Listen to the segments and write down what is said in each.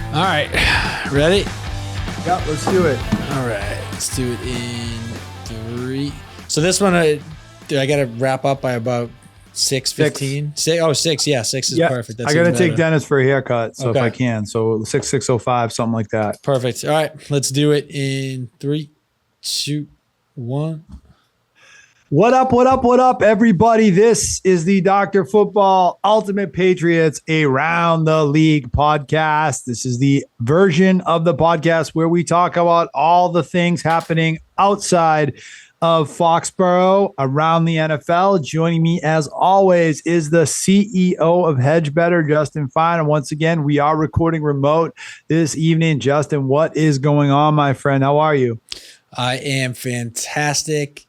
All right, ready? Yeah, let's do it. All right, let's do it in 3. So this one, I got to wrap up by about 6:15. 6. Yeah, 6 is perfect. I got to take Dennis for a haircut, so Okay. if I can. So 6:05, something like that. Perfect. All right, let's do it in 3, 2, 1. What up, everybody? This is the Dr. Football Ultimate Patriots Around the League podcast. This is the version of the podcast where we talk about all the things happening outside of Foxborough around the NFL. Joining me, as always, is the CEO of HedgeBetter, Justin Fine. And once again, we are recording remote this evening. Justin, what is going on, my friend? How are you? I am fantastic.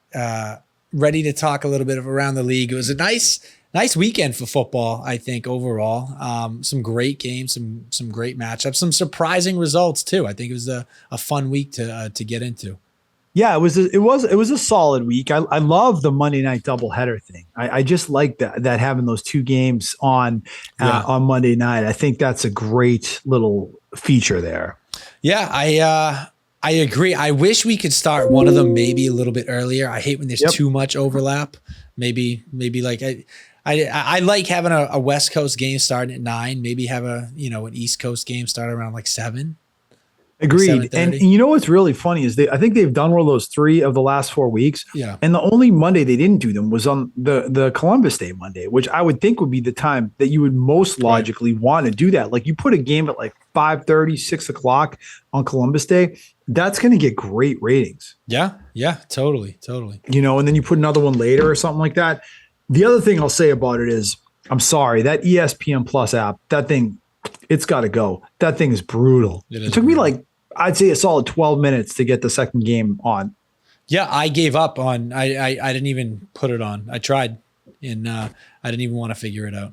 Ready to talk a little bit of around the league. It was a nice weekend for football, I think, overall. Some great games, some great matchups, some surprising results too. I think it was a fun week to get into. Yeah, it was a solid week. I love the Monday night doubleheader thing. I just like that having those two games on Monday night. I think that's a great little feature there. Yeah, I agree. I wish we could start one of them maybe a little bit earlier. I hate when there's too much overlap. Maybe like I like having a West Coast game starting at 9. Maybe have an East Coast game start around like 7. Agreed. And you know what's really funny is I think they've done one of those 3 of the last 4 weeks. Yeah. And the only Monday they didn't do them was on the Columbus Day Monday, which I would think would be the time that you would most logically want to do that. Like you put a game at like 5:30, 6 o'clock on Columbus Day, that's going to get great ratings. Yeah, totally. And then you put another one later or something like that. The other thing I'll say about it is, I'm sorry, that ESPN Plus app, that thing, it's got to go. That thing is brutal. It took me like, I'd say a solid 12 minutes to get the second game on. Yeah, I gave up on, I didn't even put it on. I tried and I didn't even want to figure it out.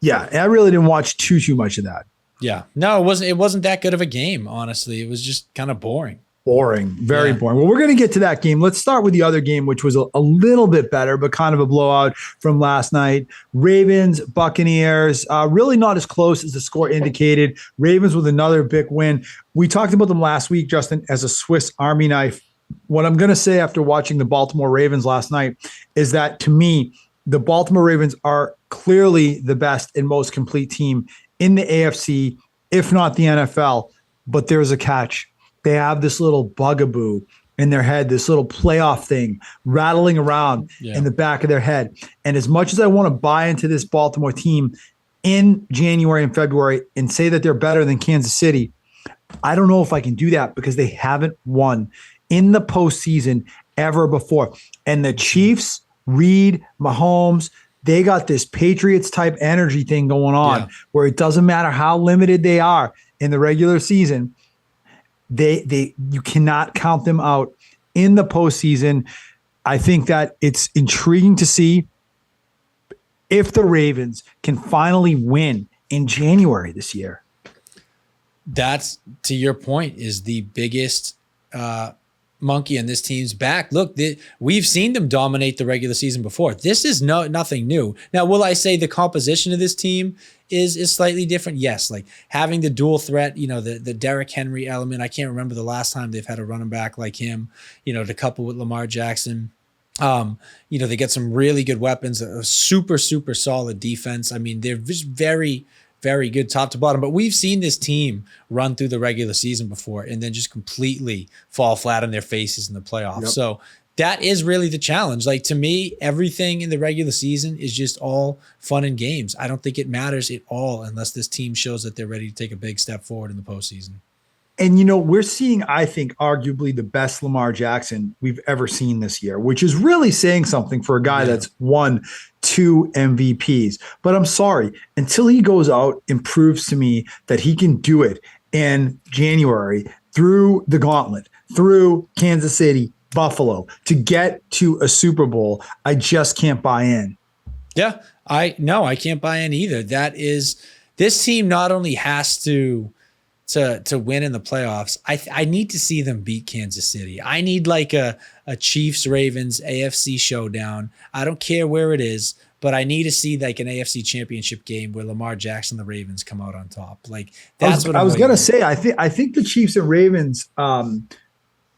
Yeah, I really didn't watch too much of that. Yeah, no, it wasn't that good of a game, honestly. It was just kind of boring. Very boring. Well, we're going to get to that game. Let's start with the other game, which was a little bit better, but kind of a blowout from last night. Ravens, Buccaneers, really not as close as the score indicated. Ravens with another big win. We talked about them last week, Justin, as a Swiss Army knife. What I'm going to say after watching the Baltimore Ravens last night is that, to me, the Baltimore Ravens are clearly the best and most complete team in the AFC, if not the NFL. But there's a catch. They have this little bugaboo in their head, this little playoff thing rattling around in the back of their head. And as much as I want to buy into this Baltimore team in January and February and say that they're better than Kansas City, I don't know if I can do that because they haven't won in the postseason ever before. And the Chiefs, Reed, Mahomes, they got this Patriots type energy thing going on where it doesn't matter how limited they are in the regular season. You cannot count them out in the postseason. I think that it's intriguing to see if the Ravens can finally win in January this year. That's, to your point, is the biggest monkey on this team's back. Look, we've seen them dominate the regular season before. This is nothing new. Now, will I say the composition of this team is slightly different? Yes, like having the dual threat, the Derrick Henry element. I can't remember the last time they've had a running back like him, to couple with Lamar Jackson. They get some really good weapons, a super solid defense. I mean, they're just very, very good top to bottom, but we've seen this team run through the regular season before and then just completely fall flat on their faces in the playoffs. Yep. So that is really the challenge. Like, to me, everything in the regular season is just all fun and games. I don't think it matters at all unless this team shows that they're ready to take a big step forward in the postseason. And, we're seeing, I think, arguably the best Lamar Jackson we've ever seen this year, which is really saying something for a guy that's won 2 MVPs. But I'm sorry, until he goes out and proves to me that he can do it in January through the gauntlet, through Kansas City, Buffalo, to get to a Super Bowl, I just can't buy in. Yeah, I can't buy in either. This team not only has to win in the playoffs, I need to see them beat Kansas City. I need like a Chiefs Ravens AFC showdown. I don't care where it is, but I need to see like an AFC Championship game where Lamar Jackson, the Ravens, come out on top. Like that's what I was waiting gonna for. say. I think the Chiefs and Ravens they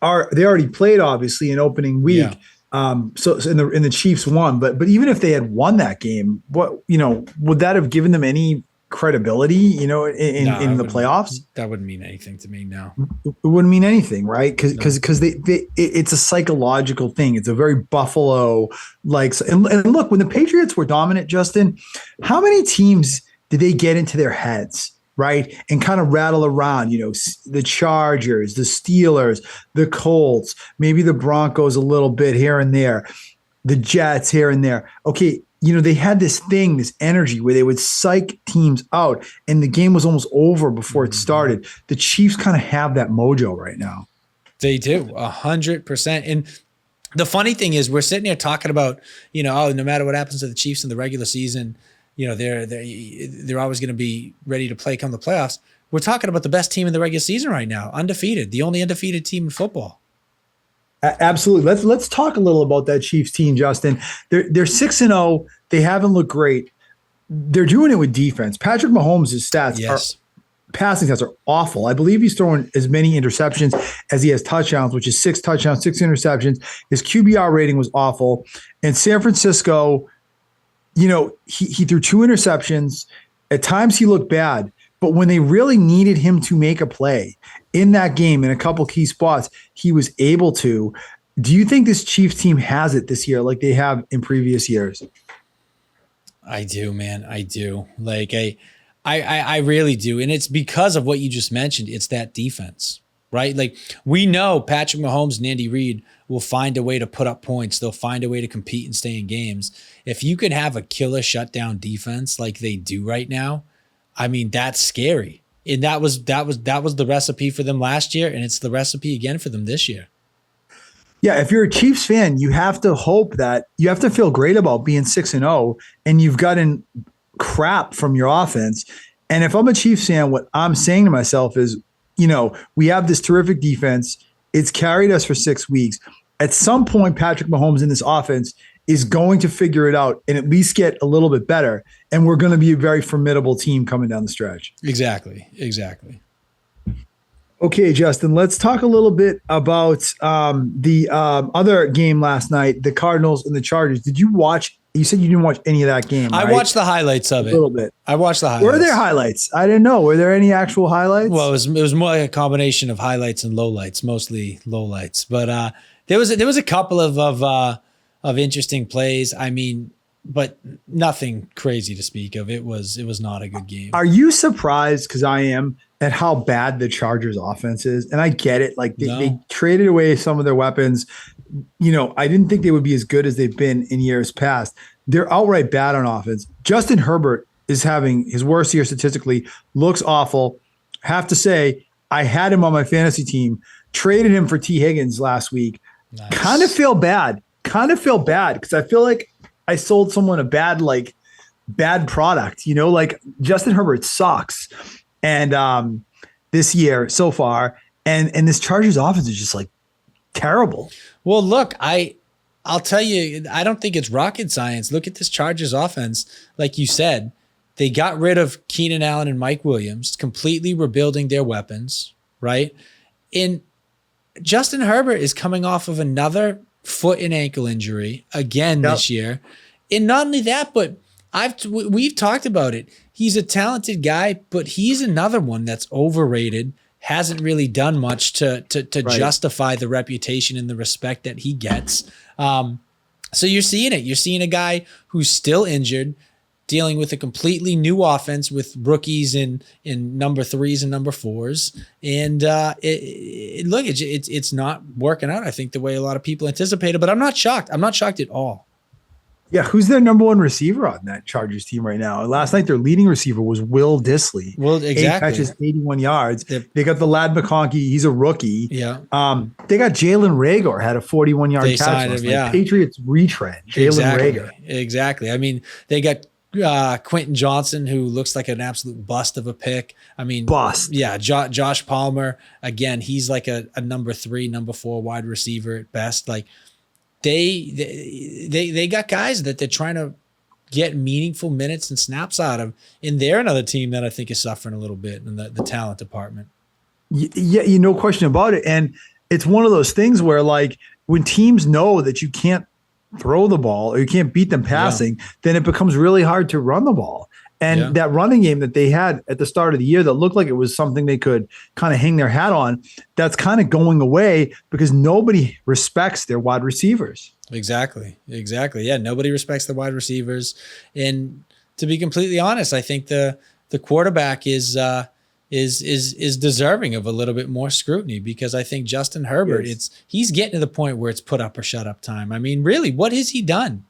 already played obviously in opening week. Yeah. So in the Chiefs won, but even if they had won that game, would that have given them any credibility? In the playoffs? That wouldn't mean anything to me now. It wouldn't mean anything, right? Because No. it's a psychological thing. It's a very Buffalo like. And look, when the Patriots were dominant, Justin, how many teams did they get into their heads, right, and kind of rattle around? The Chargers, the Steelers, the Colts, maybe the Broncos a little bit here and there, the Jets here and there. Okay. They had this thing, this energy where they would psych teams out, and the game was almost over before it started. The Chiefs kind of have that mojo right now. They do 100%. And the funny thing is, we're sitting here talking about, no matter what happens to the Chiefs in the regular season, they're always going to be ready to play come the playoffs. We're talking about the best team in the regular season right now, undefeated, the only undefeated team in football. Absolutely. Let's talk a little about that Chiefs team, Justin. They're 6-0. They haven't looked great. They're doing it with defense. Patrick Mahomes' passing stats are awful. I believe he's throwing as many interceptions as he has touchdowns, which is 6 touchdowns, 6 interceptions. His QBR rating was awful. And San Francisco, he threw 2 interceptions. At times he looked bad. But when they really needed him to make a play in that game in a couple key spots, he was able to. Do you think this Chiefs team has it this year like they have in previous years? I do, man. I do. Like I really do. And it's because of what you just mentioned. It's that defense, right? Like we know Patrick Mahomes and Andy Reid will find a way to put up points. They'll find a way to compete and stay in games. If you could have a killer shutdown defense like they do right now, I mean, that's scary. And that was the recipe for them last year, and it's the recipe again for them this year. Yeah, if you're a Chiefs fan, you have to hope that you have to feel great about being 6-0 and you've gotten crap from your offense. And if I'm a Chiefs fan, what I'm saying to myself is, we have this terrific defense. It's carried us for 6 weeks. At some point, Patrick Mahomes in this offense is going to figure it out and at least get a little bit better. And we're going to be a very formidable team coming down the stretch. Exactly. Okay, Justin, let's talk a little bit about the other game last night, the Cardinals and the Chargers. Did you watch? You said you didn't watch any of that game, right? I watched the highlights of it. A little bit. I watched the highlights. Were there highlights? I didn't know. Were there any actual highlights? Well, it was more like a combination of highlights and lowlights, mostly lowlights. But there was a couple of interesting plays. I mean, but nothing crazy to speak of. It was not a good game. Are you surprised? Because I am, at how bad the Chargers offense is. And I get it. Like they traded away some of their weapons. I didn't think they would be as good as they've been in years past. They're outright bad on offense. Justin Herbert is having his worst year statistically, looks awful. Have to say, I had him on my fantasy team, traded him for T. Higgins last week. Nice. Kind of feel bad because I feel like I sold someone a bad product, like Justin Herbert sucks. And this year so far, and this Chargers offense is just like terrible. Well, look, I'll tell you, I don't think it's rocket science. Look at this Chargers offense. Like you said, they got rid of Keenan Allen and Mike Williams, completely rebuilding their weapons, right? And Justin Herbert is coming off of another foot and ankle injury again this year. And not only that, but we've talked about it. He's a talented guy, but he's another one that's overrated, hasn't really done much to justify the reputation and the respect that he gets. So you're seeing it. You're seeing a guy who's still injured, dealing with a completely new offense with rookies in number 3s and number 4s. And it's not working out, I think, the way a lot of people anticipated, but I'm not shocked. I'm not shocked at all. Yeah, who's their number one receiver on that Chargers team right now? Last night, their leading receiver was Will Disley. Well, exactly. 8 catches, 81 yards. They got the lad McConkey. He's a rookie. Yeah. They got Jalen Reagor, had a 41-yard catch. Signed him, yeah. Patriots retread. Jalen Reagor. Exactly. I mean, they got Quentin Johnson, who looks like an absolute bust of a pick. I mean, bust. Yeah. Josh Palmer, again, he's like a number 3, number 4 wide receiver at best. Like, they got guys that they're trying to get meaningful minutes and snaps out of. And they're another team that I think is suffering a little bit in the talent department. Yeah, no question about it. And it's one of those things where, like, when teams know that you can't throw the ball or you can't beat them passing, then it becomes really hard to run the ball. And that running game that they had at the start of the year that looked like it was something they could kind of hang their hat on, that's kind of going away because nobody respects their wide receivers. Exactly. Yeah, nobody respects the wide receivers. And to be completely honest, I think the quarterback is deserving of a little bit more scrutiny, because I think Justin Herbert, he's getting to the point where it's put up or shut up time. I mean, really, what has he done?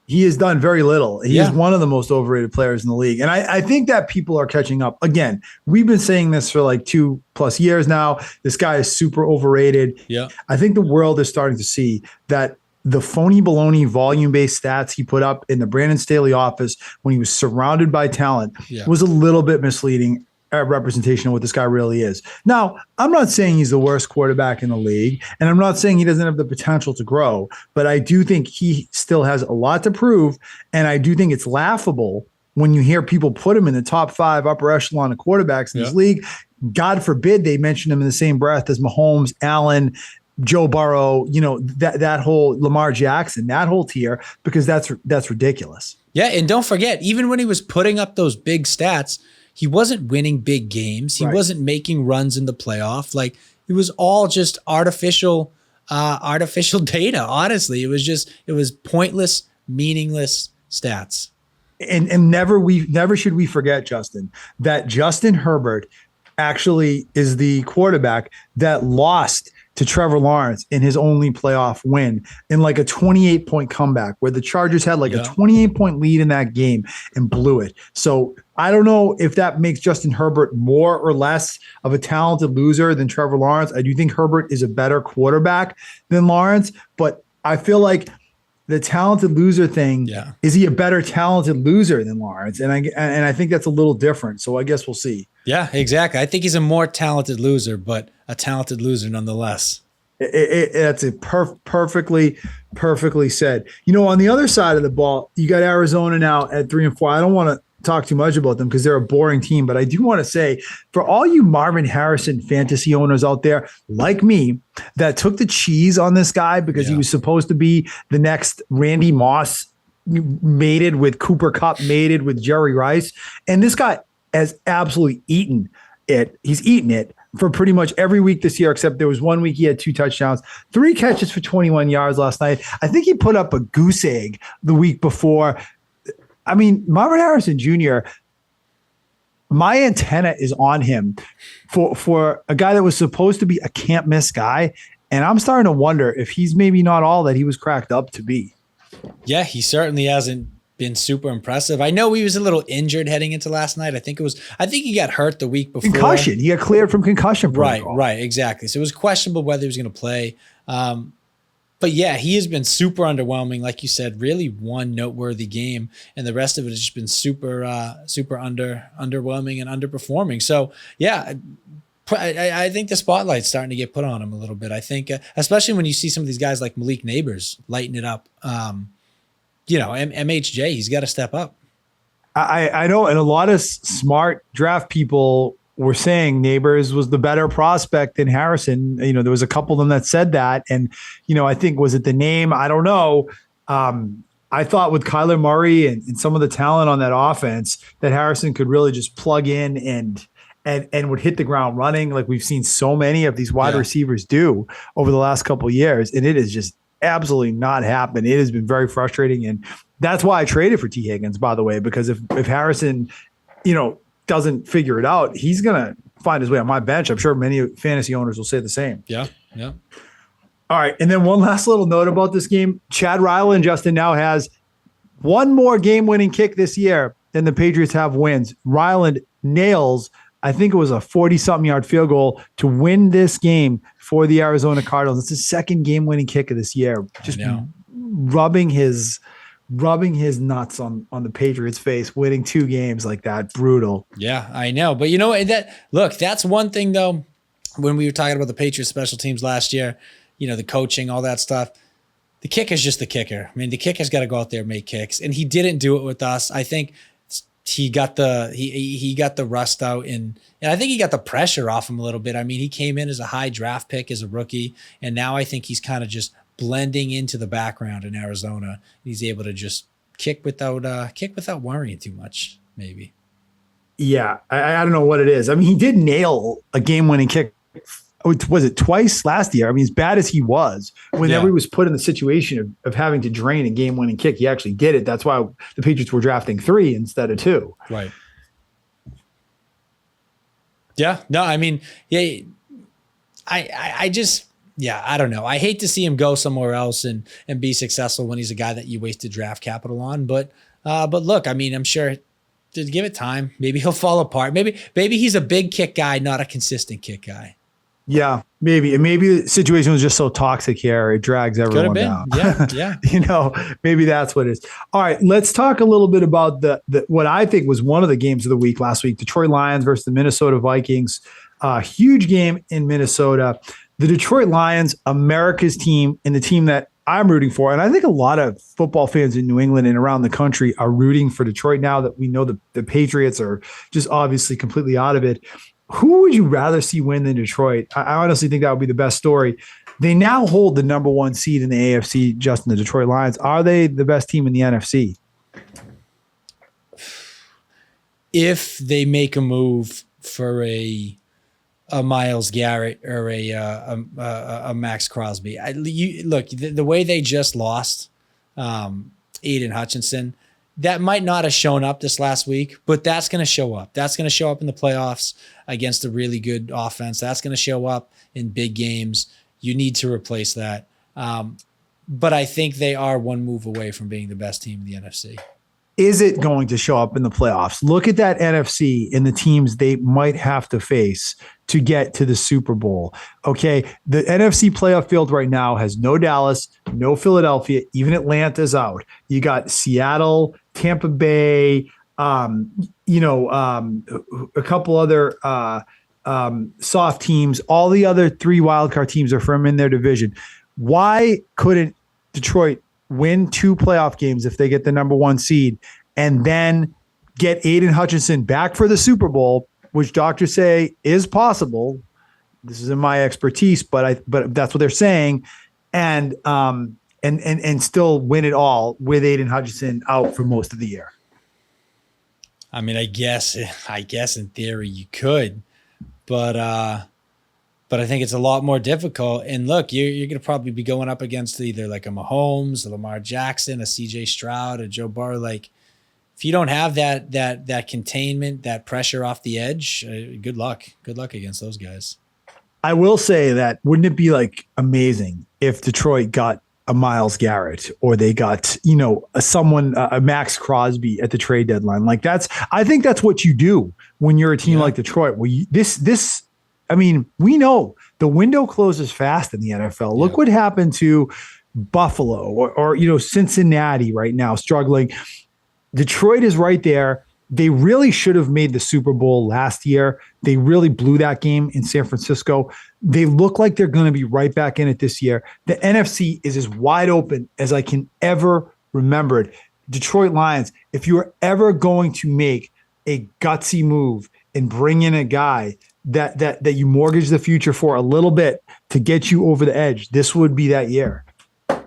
He has done very little. He is one of the most overrated players in the league. And I think that people are catching up. Again, we've been saying this for like 2+ years now. This guy is super overrated. Yeah. I think the world is starting to see that the phony baloney volume-based stats he put up in the Brandon Staley office when he was surrounded by talent was a little bit misleading representation of what this guy really is. Now, I'm not saying he's the worst quarterback in the league, and I'm not saying he doesn't have the potential to grow, but I do think he still has a lot to prove, and I do think it's laughable when you hear people put him in the top 5 upper echelon of quarterbacks in this league. God forbid they mention him in the same breath as Mahomes, Allen, Joe Burrow, that whole Lamar Jackson, that whole tier, because that's ridiculous. Yeah, and don't forget, even when he was putting up those big stats, he wasn't winning big games. He wasn't making runs in the playoff. Like, it was all just artificial data. Honestly, it was pointless, meaningless stats. And never should we forget, Justin, that Justin Herbert actually is the quarterback that lost to Trevor Lawrence in his only playoff win in like a 28-point comeback where the Chargers had like a 28-point lead in that game and blew it. So I don't know if that makes Justin Herbert more or less of a talented loser than Trevor Lawrence. I do think Herbert is a better quarterback than Lawrence, but I feel like the talented loser thing, is he a better talented loser than Lawrence? And I think that's a little different. So I guess we'll see. Yeah, exactly. I think he's a more talented loser, but a talented loser nonetheless. That's perfectly said. On the other side of the ball, you got Arizona now at 3-4. I don't want to talk too much about them because they're a boring team, but I do want to say, for all you Marvin Harrison fantasy owners out there like me that took the cheese on this guy because he was supposed to be the next Randy Moss, mated with Cooper Kupp, mated with Jerry Rice, and this guy has absolutely eaten it. He's eaten it for pretty much every week this year, except there was 1 week he had 2 touchdowns, 3 catches for 21 yards last night. I think he put up a goose egg the week before. I mean, Marvin Harrison Jr., my antenna is on him for a guy that was supposed to be a can't miss guy. And I'm starting to wonder if he's maybe not all that he was cracked up to be. Yeah, he certainly hasn't been super impressive. I know he was a little injured heading into last night. I think he got hurt the week before. Concussion. He got cleared from concussion protocol. Right, exactly. So it was questionable whether he was going to play. But yeah, he has been super underwhelming. Like you said, really one noteworthy game, and the rest of it has just been super underwhelming and underperforming. So yeah, I think the spotlight's starting to get put on him a little bit. I think, especially when you see some of these guys like Malik Neighbors lighting it up. MHJ, he's got to step up. I know, and a lot of smart draft people were saying Neighbors was the better prospect than Harrison. There was a couple of them that said that. And, I think, was it the name? I don't know. I thought with Kyler Murray and some of the talent on that offense that Harrison could really just plug in and would hit the ground running like we've seen so many of these wide receivers do over the last couple of years. And it is just absolutely not happened. It has been very frustrating. And that's why I traded for T. Higgins, by the way, because if Harrison, doesn't figure it out, he's going to find his way on my bench. I'm sure many fantasy owners will say the same. Yeah. All right. And then one last little note about this game. Chad Ryland, Justin, now has one more game-winning kick this year than the Patriots have wins. Ryland nails, I think it was a 40-something yard field goal to win this game for the Arizona Cardinals. It's his second game-winning kick of this year. Just rubbing his nuts on the Patriots' face, winning 2 games like that. Brutal. Yeah, I know. But that's one thing though, when we were talking about the Patriots special teams last year, the coaching, all that stuff. the kick is just the kicker. I mean, the kicker's got to go out there and make kicks, and he didn't do it with us. I think he got the rust out, and I think he got the pressure off him a little bit. I mean, he came in as a high draft pick as a rookie, and now I think he's kind of just blending into the background in Arizona. He's able to just kick without worrying too much, maybe. Yeah, I don't know what it is. I mean, he did nail a game-winning kick. Was it twice last year? I mean, as bad as he was, whenever he was put in the situation of having to drain a game-winning kick, he actually did it. That's why the Patriots were drafting 3 instead of 2. Right. Yeah. No, I mean, yeah, I just, yeah, I don't know. I hate to see him go somewhere else and be successful when he's a guy that you wasted draft capital on. But look, I mean, I'm sure to give it time, maybe he'll fall apart. Maybe he's a big kick guy, not a consistent kick guy. Yeah, maybe. And maybe the situation was just so toxic here, it drags everyone down. Yeah. Maybe that's what it is. All right, let's talk a little bit about the what I think was one of the games of the week last week, Detroit Lions versus the Minnesota Vikings. Huge game in Minnesota. The Detroit Lions, America's team, and the team that I'm rooting for. And I think a lot of football fans in New England and around the country are rooting for Detroit now that we know the Patriots are just obviously completely out of it. Who would you rather see win than Detroit? I honestly think that would be the best story. They now hold the number 1 seed in the AFC, Justin, the Detroit Lions. Are they the best team in the NFC? If they make a move for a Myles Garrett or a Max Crosby, look, the way they just lost Aiden Hutchinson, that might not have shown up this last week, but that's going to show up. That's going to show up in the playoffs against a really good offense. That's going to show up in big games. You need to replace that. But I think they are one move away from being the best team in the NFC. Is it going to show up in the playoffs? Look at that NFC and the teams they might have to face to get to the Super Bowl. Okay, the NFC playoff field right now has no Dallas, no Philadelphia, even Atlanta's out. You got Seattle, Tampa Bay, a couple other soft teams. All the other 3 wildcard teams are from in their division. Why couldn't Detroit win 2 playoff games if they get the number 1 seed and then get Aiden Hutchinson back for the Super Bowl, which doctors say is possible? This isn't my expertise, but that's what they're saying. And still win it all with Aiden Hutchinson out for most of the year. I mean, I guess in theory you could, but I think it's a lot more difficult. And look, you're going to probably be going up against either like a Mahomes, a Lamar Jackson, a CJ Stroud, a Joe Burrow. Like, if you don't have that containment, that pressure off the edge, good luck. Good luck against those guys. I will say that, wouldn't it be like amazing if Detroit got a Myles Garrett or they got, a Max Crosby at the trade deadline? Like, I think that's what you do when you're a team like Detroit. Well, I mean, we know the window closes fast in the NFL. Look what happened to Buffalo or Cincinnati right now struggling. Detroit is right there. They really should have made the Super Bowl last year. They really blew that game in San Francisco. They look like they're going to be right back in it this year. The NFC is as wide open as I can ever remember it. Detroit Lions, if you are ever going to make a gutsy move and bring in a guy that you mortgage the future for a little bit to get you over the edge, this would be that year.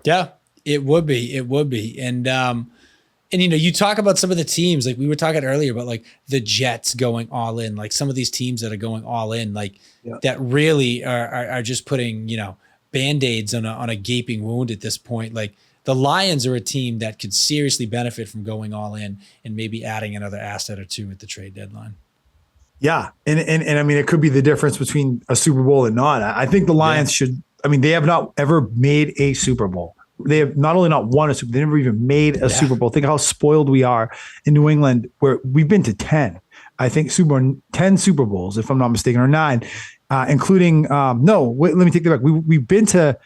Yeah, it would be. And you talk about some of the teams, like we were talking earlier about like the Jets going all in, like some of these teams that are going all in, like that really are just putting, Band-Aids on a gaping wound at this point. Like the Lions are a team that could seriously benefit from going all in and maybe adding another asset or 2 at the trade deadline. Yeah. And I mean, it could be the difference between a Super Bowl and not. I think the Lions should, they have not ever made a Super Bowl. They have not only not won a Super Bowl, they never even made a Super Bowl. Think how spoiled we are in New England, where we've been to 10, I think 10 Super Bowls, if I'm not mistaken, or 9, including, let me take that back. We've been to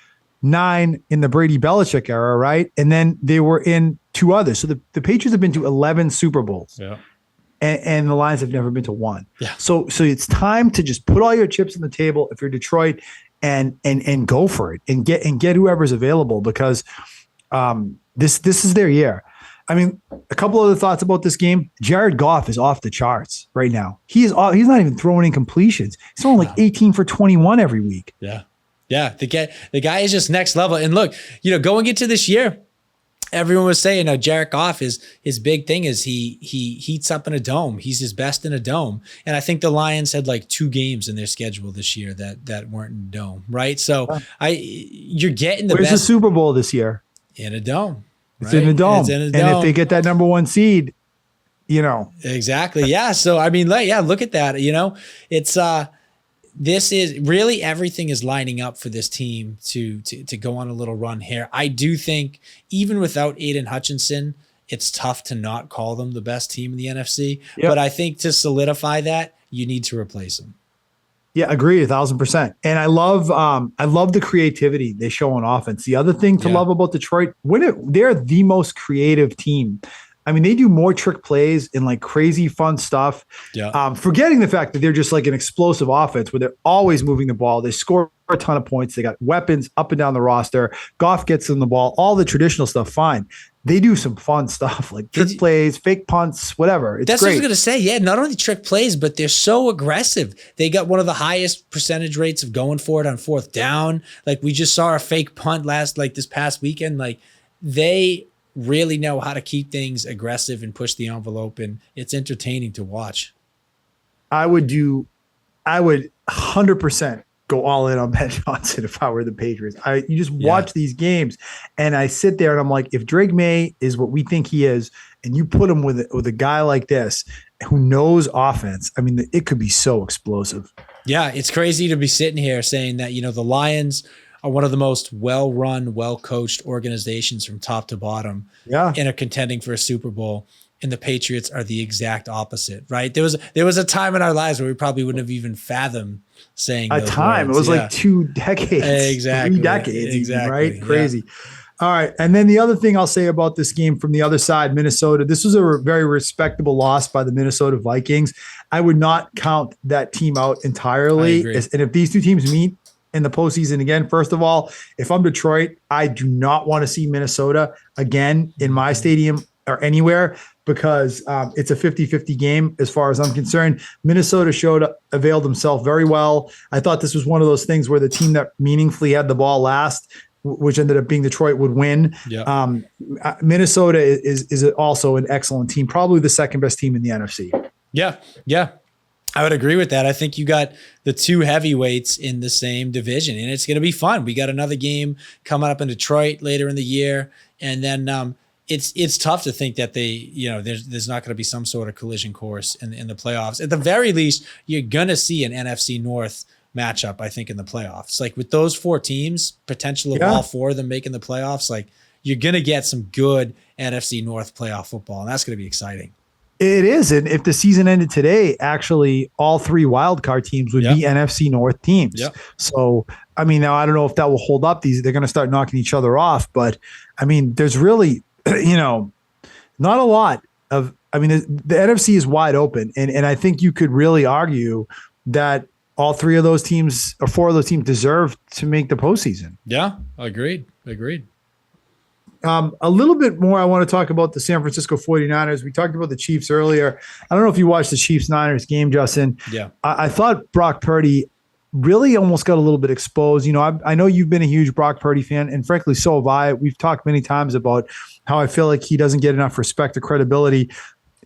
9 in the Brady Belichick era, right? And then they were in 2 others. So the Patriots have been to 11 Super Bowls. Yeah. And the Lions have never been to 1. Yeah. So it's time to just put all your chips on the table if you're Detroit and go for it and get whoever's available, because This is their year. I mean, a couple other thoughts about this game. Jared Goff is off the charts right now. He's not even throwing in completions. He's throwing like 18 for 21 every week. Yeah. Yeah. The guy is just next level. And look, going into this year, everyone was saying, Jared Goff his big thing is he heats up in a dome. He's his best in a dome. And I think the Lions had like 2 games in their schedule this year that weren't in a dome, right? So you're getting the Where's best the Super Bowl this year? in a dome. It's in a dome. And if they get that number 1 seed, Exactly. Yeah. So I mean, look at that. It's this is really everything is lining up for this team to go on a little run here. I do think even without Aiden Hutchinson, it's tough to not call them the best team in the NFC. Yep. But I think to solidify that, you need to replace them. Yeah, agreed 1,000%. And I love the creativity they show on offense. The other thing to love about Detroit, they're the most creative team. I mean, they do more trick plays and like crazy fun stuff. Yeah. Forgetting the fact that they're just like an explosive offense where they're always moving the ball. They score a ton of points. They got weapons up and down the roster. Goff gets them the ball. All the traditional stuff, fine. They do some fun stuff like trick plays, fake punts, whatever. That's great. What I was going to say. Yeah, not only trick plays, but they're so aggressive. They got one of the highest percentage rates of going for it on 4th down. Like we just saw a fake punt this past weekend. Like they really know how to keep things aggressive and push the envelope, and it's entertaining to watch. I would 100% go all in on Ben Johnson if I were the Patriots. You just watch these games, and I sit there and I'm like, if Drake May is what we think he is, and you put him with a guy like this who knows offense, I mean, it could be so explosive. Yeah, it's crazy to be sitting here saying that, the Lions are one of the most well-run, well-coached organizations from top to bottom and are contending for a Super Bowl. And the Patriots are the exact opposite, right? There was a time in our lives where we probably wouldn't have even fathomed saying those words. It was like 2 decades, exactly, 3 decades, exactly, right? Crazy. All right, and then the other thing I'll say about this game from the other side, Minnesota. This was a very respectable loss by the Minnesota Vikings. I would not count that team out entirely. And if these 2 teams meet in the postseason again, first of all, if I'm Detroit, I do not want to see Minnesota again in my stadium or anywhere, because it's a 50-50 game as far as I'm concerned. Minnesota availed themselves very well. I thought this was one of those things where the team that meaningfully had the ball last, which ended up being Detroit, would win. Yeah. Minnesota is also an excellent team, probably the second best team in the NFC. Yeah, yeah. I would agree with that. I think you got the 2 heavyweights in the same division, and it's going to be fun. We got another game coming up in Detroit later in the year, and then it's tough to think that there's not going to be some sort of collision course in the playoffs. At the very least, you're going to see an NFC North matchup, I think, in the playoffs. Like with those 4 teams, potential of all 4 of them making the playoffs, like you're going to get some good NFC North playoff football, and that's going to be exciting. It is. And if the season ended today, actually all 3 wildcard teams would be NFC North teams. Yep. So, I mean, now I don't know if that will hold up. They're going to start knocking each other off. But, I mean, there's really, not a lot of – I mean, the NFC is wide open. And I think you could really argue that all 3 of those teams or 4 of those teams deserve to make the postseason. Yeah, agreed. A little bit more, I want to talk about the San Francisco 49ers. We talked about the Chiefs earlier. I don't know if you watched the Chiefs-Niners game, Justin. Yeah. I thought Brock Purdy really almost got a little bit exposed. I know you've been a huge Brock Purdy fan, and frankly, so have I. We've talked many times about how I feel like he doesn't get enough respect or credibility.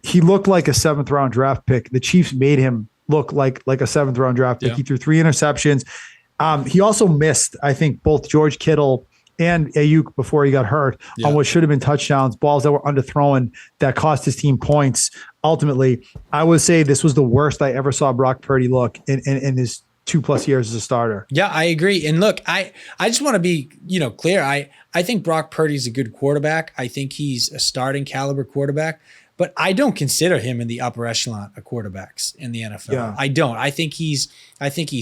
He looked like a 7th-round draft pick. The Chiefs made him look like a 7th-round draft pick. Yeah. He threw 3 interceptions. He also missed, I think, both George Kittle and Ayuk before he got hurt on what should have been touchdowns, balls that were underthrown that cost his team points. Ultimately, I would say this was the worst I ever saw Brock Purdy look in his 2+ years as a starter. Yeah, I agree. And look, I just want to be, clear. I think Brock Purdy's a good quarterback. I think he's a starting caliber quarterback, but I don't consider him in the upper echelon of quarterbacks in the NFL. Yeah. I don't. I think he's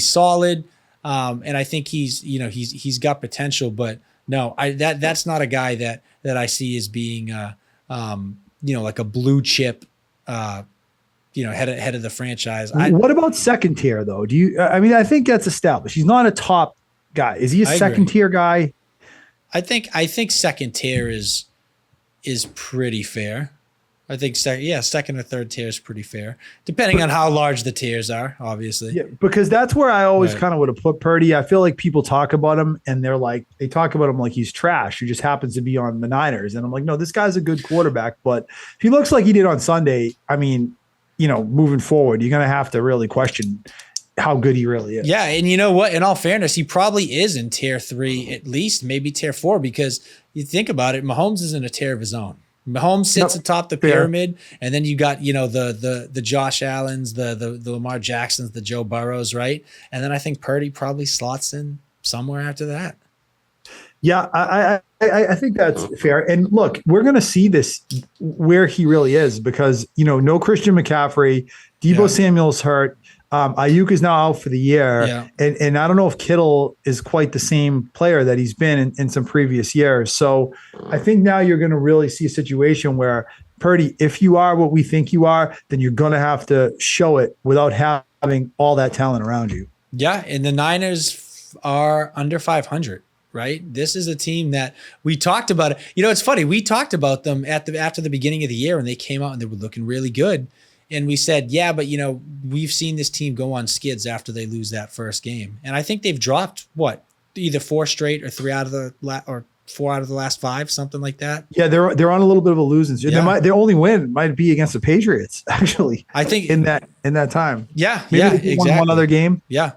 solid. And I think he's got potential, but no, that's not a guy that I see as being like a blue chip head of the franchise. What about second tier though? I think that's established. He's not a top guy. Is he a second tier guy? I think second tier is pretty fair. I think second or third tier is pretty fair, depending on how large the tiers are, obviously. Yeah, because that's where I always Right. kind of would have put Purdy. I feel like people talk about him and they talk about him like he's trash. He just happens to be on the Niners. And I'm like, no, this guy's a good quarterback. But if he looks like he did on Sunday, I mean, moving forward, you're going to have to really question how good he really is. Yeah, and you know what? In all fairness, he probably is in tier 3, at least maybe tier 4, because you think about it, Mahomes is in a tier of his own. Mahomes sits atop the pyramid, and then you got the Josh Allens, the Lamar Jacksons, the Joe Burrows, right? And then I think Purdy probably slots in somewhere after that. Yeah, I think that's fair. And look, we're going to see this where he really is because no Christian McCaffrey, Deebo Samuel's hurt. Ayuk is now out for the year, and I don't know if Kittle is quite the same player that he's been in some previous years. So I think now you're going to really see a situation where Purdy, if you are what we think you are, then you're going to have to show it without having all that talent around you. Yeah, and the Niners are under 500. Right. This is a team that we talked about. It's funny. We talked about them after the beginning of the year, and they came out and they were looking really good. And we said, yeah, but we've seen this team go on skids after they lose that first game. And I think they've dropped either 4 straight or 4 out of the last 5, something like that. Yeah, they're on a little bit of a losing streak. Their only win might be against the Patriots, actually. I think in that time. Yeah, maybe they won one other game. Yeah.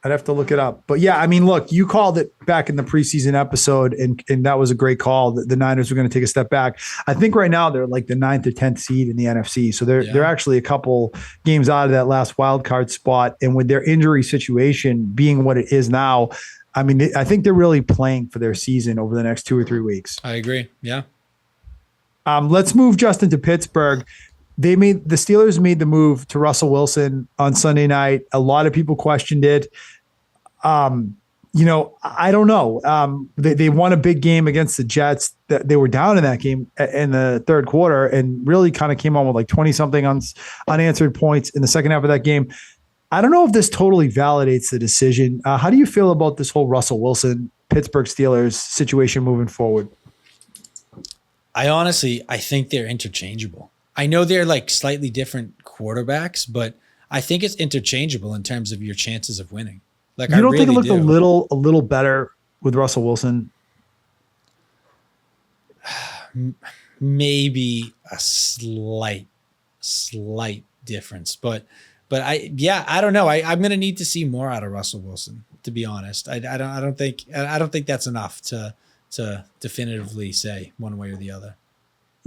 I'd have to look it up. But yeah, I mean, look, you called it back in the preseason episode, and that was a great call. The Niners were going to take a step back. I think right now they're like the 9th or 10th seed in the NFC. So they're actually a couple games out of that last wild card spot. And with their injury situation being what it is now, I mean, I think they're really playing for their season over the next 2 or 3 weeks. I agree. Yeah. Let's move, Justin, to Pittsburgh. The Steelers made the move to Russell Wilson on Sunday night. A lot of people questioned it. I don't know. They won a big game against the Jets. They were down in that game in the third quarter and really kind of came on with like 20 something unanswered points in the second half of that game. I don't know if this totally validates the decision. How do you feel about this whole Russell Wilson Pittsburgh Steelers situation moving forward? I think they're interchangeable. I know they're like slightly different quarterbacks, but I think it's interchangeable in terms of your chances of winning. Like, you don't think it looked a little better with Russell Wilson? Maybe a slight difference, but I don't know. I'm going to need to see more out of Russell Wilson, to be honest. I don't think that's enough to definitively say one way or the other.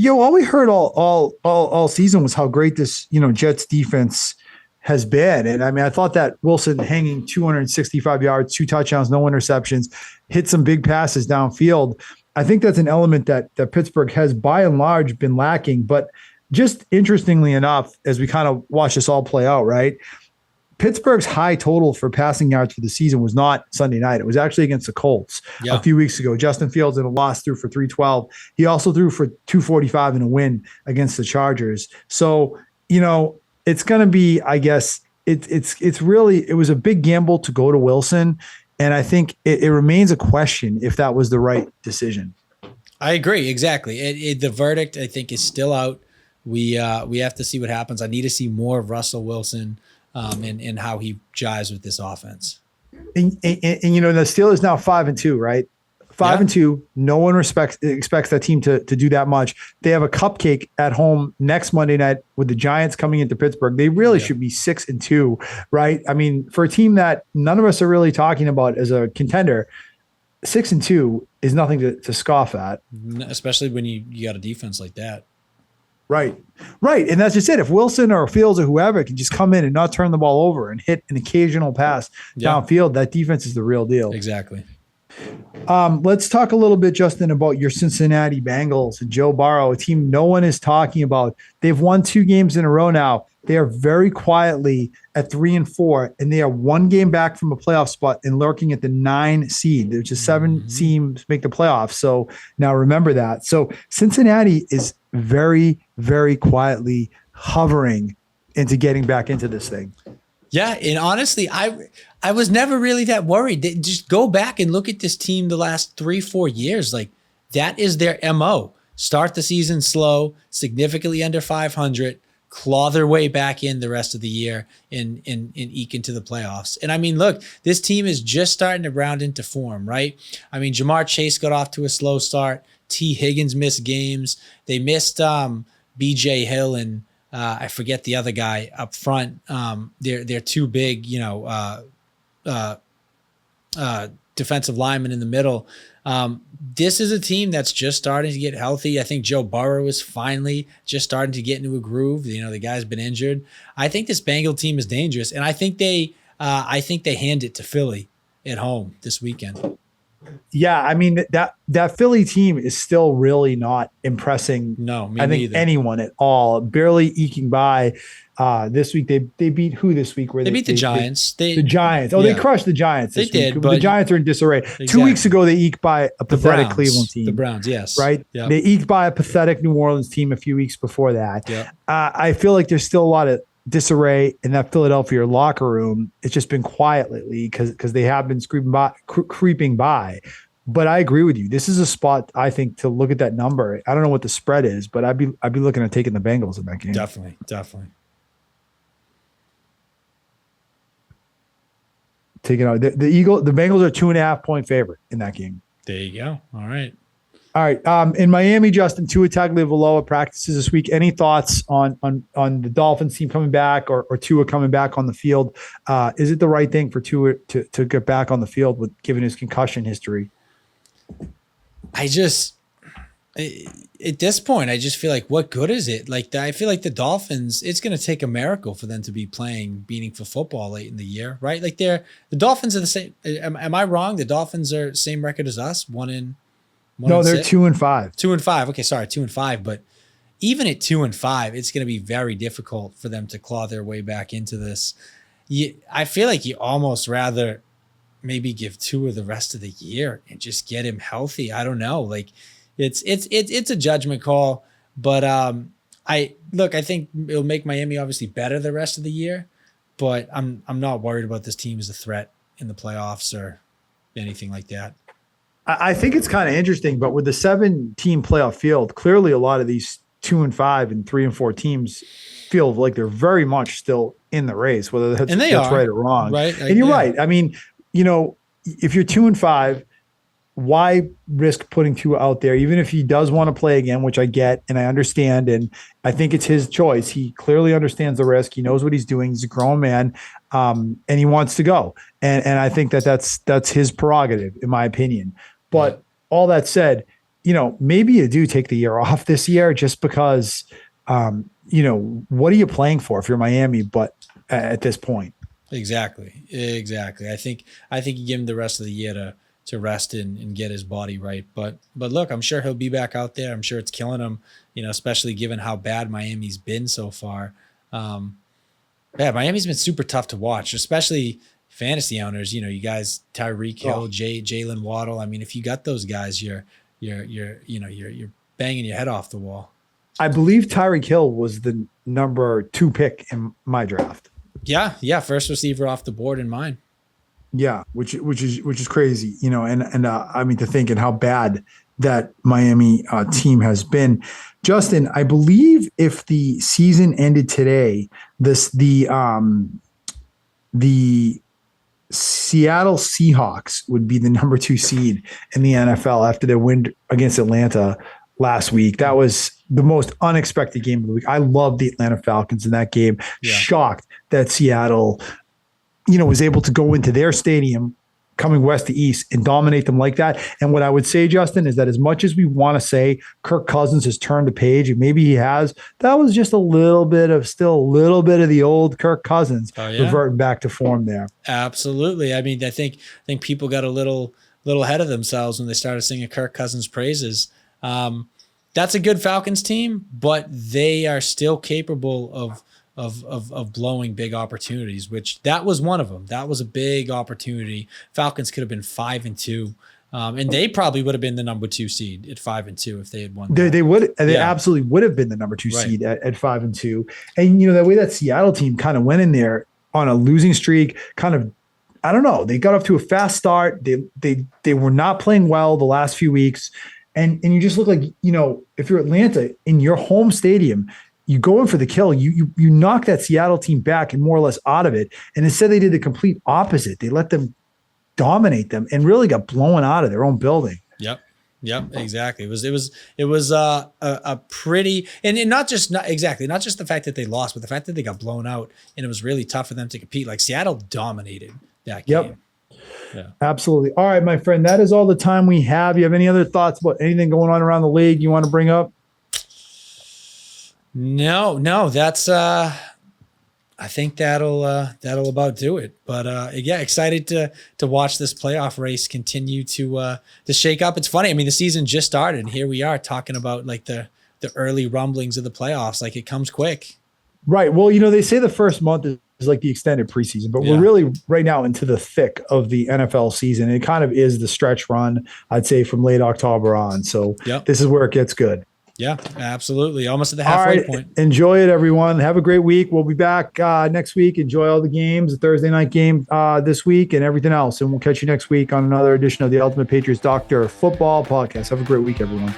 All we heard all season was how great this, Jets defense has been. And I mean, I thought that Wilson hanging 265 yards, 2 touchdowns, no interceptions, hit some big passes downfield. I think that's an element that Pittsburgh has by and large been lacking. But just interestingly enough, as we kind of watch this all play out, right? Pittsburgh's high total for passing yards for the season was not Sunday night. It was actually against the Colts a few weeks ago. Justin Fields in a loss threw for 312. He also threw for 245 in a win against the Chargers. So, it's going to be, I guess, it's really, it was a big gamble to go to Wilson. And I think it remains a question if that was the right decision. I agree. Exactly. The verdict, I think, is still out. We have to see what happens. I need to see more of Russell Wilson and how he jives with this offense. And the Steelers now 5-2, right? 5-2. No one expects that team to do that much. They have a cupcake at home next Monday night with the Giants coming into Pittsburgh. They really should be 6-2, right? I mean, for a team that none of us are really talking about as a contender, 6-2 is nothing to scoff at. Especially when you got a defense like that. Right. And that's just it. If Wilson or Fields or whoever can just come in and not turn the ball over and hit an occasional pass downfield, that defense is the real deal. Exactly. Let's talk a little bit, Justin, about your Cincinnati Bengals and Joe Burrow, a team no one is talking about. They've won 2 games in a row now. They are very quietly at 3-4, and they are 1 game back from a playoff spot and lurking at the 9 seed. There's just 7 teams make the playoffs. So now remember that. So Cincinnati is very, very quietly hovering into getting back into this thing. Yeah, and honestly, I was never really that worried. Just go back and look at this team the last 3-4 years. Like that is their MO. Start the season slow, significantly under 500, claw their way back in the rest of the year and eke into the playoffs. And I mean, look, this team is just starting to round into form, right? I mean, Jamar Chase got off to a slow start. T. Higgins missed games. They missed BJ Hill and I forget the other guy up front. They're too big, defensive linemen in the middle. This is a team that's just starting to get healthy. I think Joe Burrow is finally just starting to get into a groove. The guy's been injured. I think this Bengal team is dangerous, and I think they hand it to Philly at home this weekend. Yeah, I mean that Philly team is still really not impressing. No, me I think neither. anyone at all. Barely eking by. This week they beat who this week? They beat the Giants. The Giants. Oh, yeah. They crushed the Giants this They did, week. but the Giants are in disarray. Exactly. 2 weeks ago they eked by a pathetic Cleveland team. The Browns, yes. Right? Yep. They eked by a pathetic New Orleans team a few weeks before that. Yep. I feel like there's still a lot of disarray in that Philadelphia locker room. It's just been quiet lately because they have been creeping by. But I agree with you. This is a spot, I think, to look at that number. I don't know what the spread is, but I'd be looking at taking the Bengals in that game. Definitely. Taking out the Bengals are 2.5 point favorite in that game. There you go. All right. In Miami, Justin, Tua Tagovailoa practices this week. Any thoughts on the Dolphins team coming back or Tua coming back on the field? Is it the right thing for Tua to get back on the field given his concussion history? At this point, I just feel like, what good is it? Like, I feel like the Dolphins, it's going to take a miracle for them to be playing meaningful football late in the year, right? Like the Dolphins are the same. Am I wrong? The Dolphins are same record as us. No, they're 2-5. 2-5. Okay. Sorry. 2-5. But even at 2-5, it's going to be very difficult for them to claw their way back into this. I feel like you almost rather maybe give Tua the rest of the year and just get him healthy. I don't know. Like it's a judgment call, but I think it'll make Miami obviously better the rest of the year, but I'm not worried about this team as a threat in the playoffs or anything like that. I think it's kind of interesting, but with the 7-team playoff field, clearly a lot of these 2-5 and 3-4 teams feel like they're very much still in the race, whether that's right or wrong. Right. And you're right. I mean, if you're 2-5, why risk putting Tua out there, even if he does want to play again, which I get and I understand, and I think it's his choice. He clearly understands the risk. He knows what he's doing. He's a grown man, and he wants to go. And I think that's his prerogative, in my opinion. But all that said, maybe you do take the year off this year just because, what are you playing for if you're Miami? But at this point, exactly. I think you give him the rest of the year to rest and get his body right. But look, I'm sure he'll be back out there. I'm sure it's killing him, especially given how bad Miami's been so far. Miami's been super tough to watch, especially fantasy owners. You guys, Tyreek Hill, Jalen Waddle. I mean, if you got those guys, you're banging your head off the wall. I believe Tyreek Hill was the number 2 pick in my draft. Yeah, first receiver off the board in mine. Yeah, which is crazy, and I mean, to think and how bad that Miami team has been. Justin, I believe if the season ended today, the Seattle Seahawks would be the number 2 seed in the NFL after their win against Atlanta last week. That was the most unexpected game of the week. I love the Atlanta Falcons in that game. Yeah. Shocked that Seattle, was able to go into their stadium coming west to east and dominate them like that. And what I would say, Justin, is that as much as we want to say Kirk Cousins has turned the page, and maybe he has, that was just a little bit of the old Kirk Cousins reverting back to form there. Absolutely. I mean, I think people got a little ahead of themselves when they started singing Kirk Cousins praises. That's a good Falcons team, but they are still capable of blowing big opportunities, which that was one of them. That was a big opportunity. Falcons could have been 5-2. And they probably would have been the number 2 seed at 5-2 if they had won. They would. They absolutely would have been the number 2 seed at 5-2. And that way that Seattle team kind of went in there on a losing streak, kind of, I don't know. They got off to a fast start. They were not playing well the last few weeks. And you just look like, if you're Atlanta in your home stadium, you go in for the kill. You knock that Seattle team back and more or less out of it. And instead they did the complete opposite. They let them dominate them and really got blown out of their own building. Yep, exactly. It was a pretty, and not just the fact that they lost, but the fact that they got blown out and it was really tough for them to compete. Like Seattle dominated that game. Yep. Yeah. Absolutely. All right, my friend, that is all the time we have. You have any other thoughts about anything going on around the league you want to bring up? No, that's I think that'll about do it. But yeah, excited to watch this playoff race continue to shake up. It's funny. I mean, the season just started and here we are talking about like the early rumblings of the playoffs. Like it comes quick. Right. Well, they say the first month is like the extended preseason, but we're really right now into the thick of the NFL season. It kind of is the stretch run, I'd say, from late October on. So This is where it gets good. Yeah, absolutely. Almost at the halfway point. Enjoy it, everyone. Have a great week. We'll be back next week. Enjoy all the games, the Thursday night game this week and everything else. And we'll catch you next week on another edition of the Ultimate Patriots Doctor Football Podcast. Have a great week, everyone.